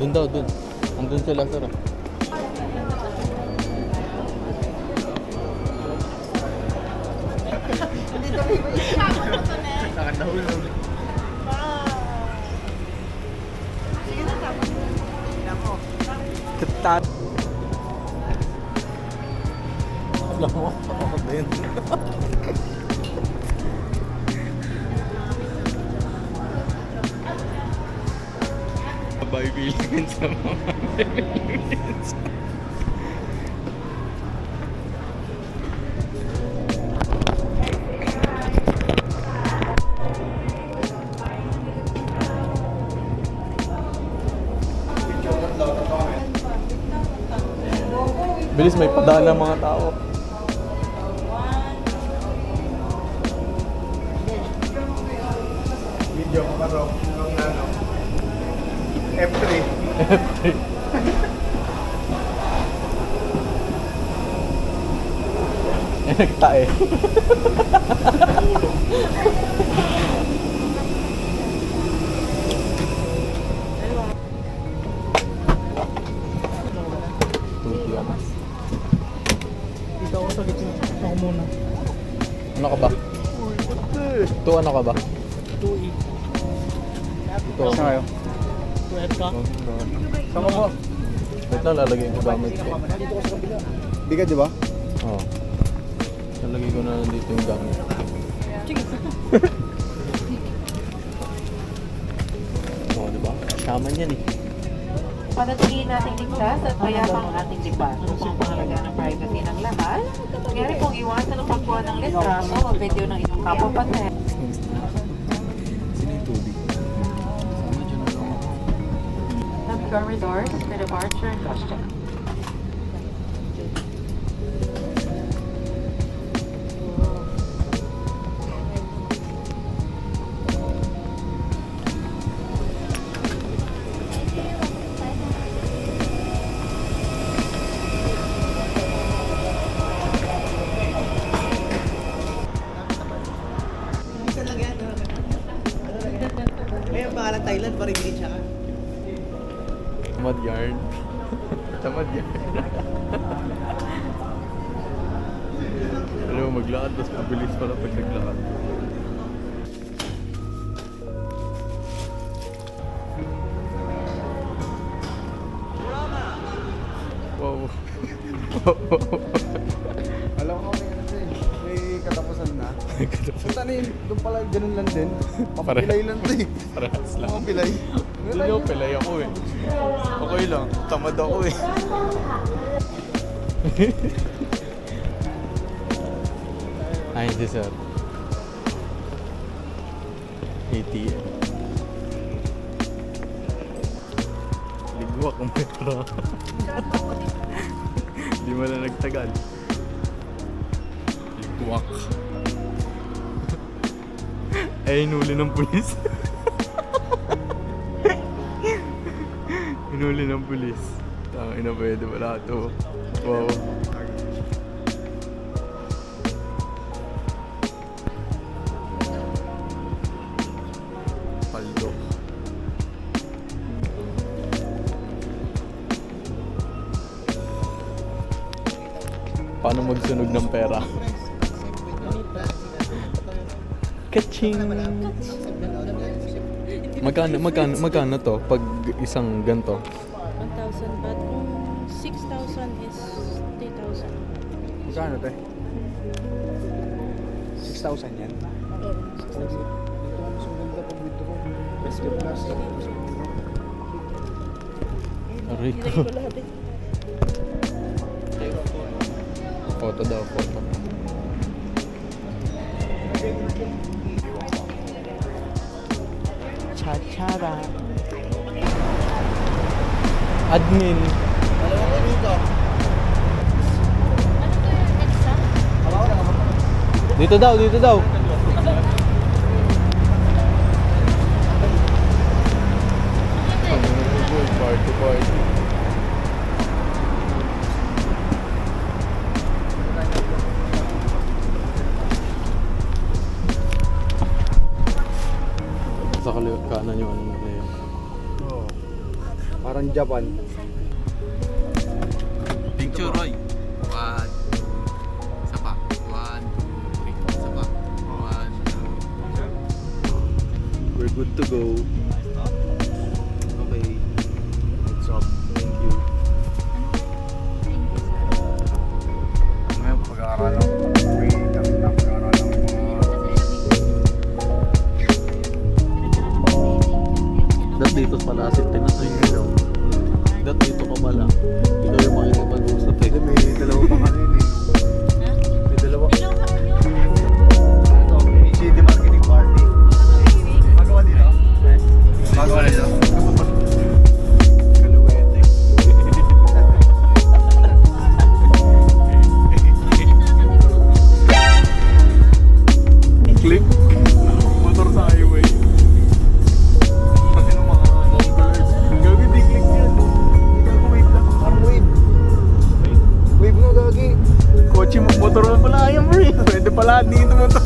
Doon daw, doon. Andun sila, sir. Nakadahulog. Ketat. Alam mo, ako din. Bibiligan sa mga bibiligan sa... Bilis, may padaan ng mga tao. Video ko pa ro. Nung ano. F3. Nagtae. Dito ako sa gitna. Ako muna. Ano ka ba? Ito ano ka ba? 2E. Ito. Saan kayo? 2F ka? Saan ka po? Wait lang, lalagay ko gamit ko. Dito ko sa kabila. Bigat di ba? Oo. Lalagay ko na dito yung gamit. Oo, diba? Shaman yan eh. Panatigin nating ligtas at mayapang ang ating liban upang pangalagaan ang privacy ng lahat. Nangyari pong iwasan ang pagkuha ng litraso o video ng inyong kapapatid. Sino yung tubig? Sama dyan ang mga. Navigar Resort for departure and caution. May ang pangalan Thailand, parang hindi siya. Tamad yarn. Tamad yarn. Alam mo, maglakad, tapos mabilis pala pag naglakad. Wow. Alam ko may ano eh. May katapusan na. Punta na yun. Doon pala ganun lang din. Papilay lang to eh. Parehas lang. Mga pilay. Hindi ako, pilay ako eh. Okay lang, tamad ako eh. Ay, hindi sir. ATM. Ligwak ang pera. Hindi mo na nagtagal. Ligwak. Ay, inuli ng pulis. Inuli ng pulis. Tangina, pwede wala to. Wow. Paldo. Paano magsunog ng pera? Kaching! Magkano to pag isang ganto? 1,000 baht. Kung 6,000 is 3,000. Magkano te? 6,000 yan? Oo, 6,000. Ito ang mas maganda pag dito ko. SD Plus. Aray Nilagay ko. ko lahat eh. Photo daw, photo. Cha-cha-ra. Admin. Dalawa ko dito. Alam ko na Dito daw, dito daw. Party, party. Sa kanan yung ano nila yun. Oo. Parang Japan. Picture, Roy. One. Isa pa. 1, 2, 3. Isa pa. 1, 2. We're good to go. Okay. What's up? Thank you. Ngayon, pag-aaralan. May kami na pag-aaralan ng mga... Dat dito pala si Tinatoy Hello. Dat dito ka pala. Ikaw yung makikipag-usap eh. May dalawa pa kanina eh. May dalawa. Ito, CD Marketing Party. Magawa dito? Magawa dito? Kaluwete. Click. Motor sa highway. Pati ng mga neighbors. Gagi, di click yan. Gago, wave lang. Parang wave. Wave nga, gagi. Kotse mo, motor mo pala yan, bro. Pwede pala dito motor.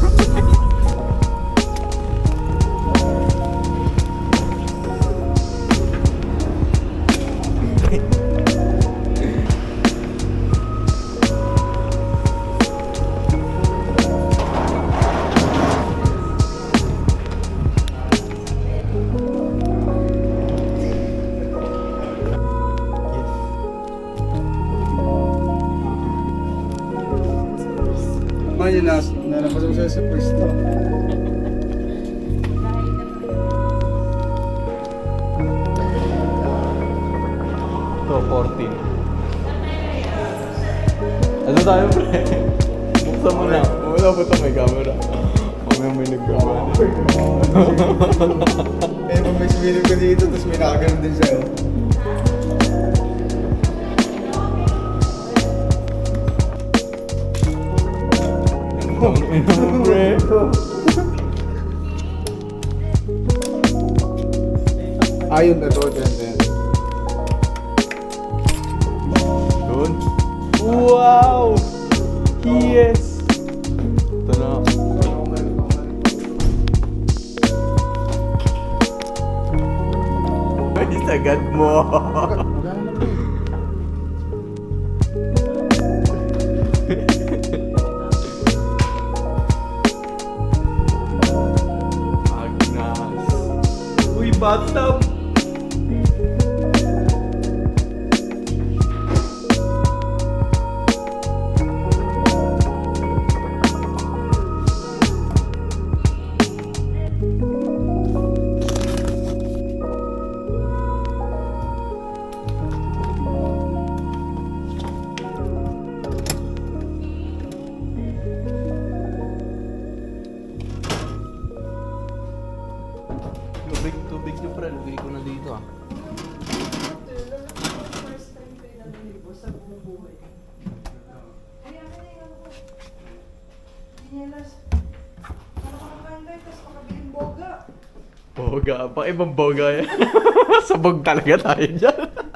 Mga yun, nalapasan siya sa pwesto. Ito, 14. Ano tayo, pre? Buksan mo na. Wala ba ito may camera? Mamaya may nagkamera. Eh, pag may sumilip ka dito, tapos may nakaganon din sa'yo. Pre. Ayun, ito. Doon. Wow! Yes! Ito na. Ay, sagad mo. Agnas. Uy, bathtub! Tubig nyo, pre. Lagay ko na dito, ah. Boga. Pa ibang boga yan. Sabog talaga tayo dyan.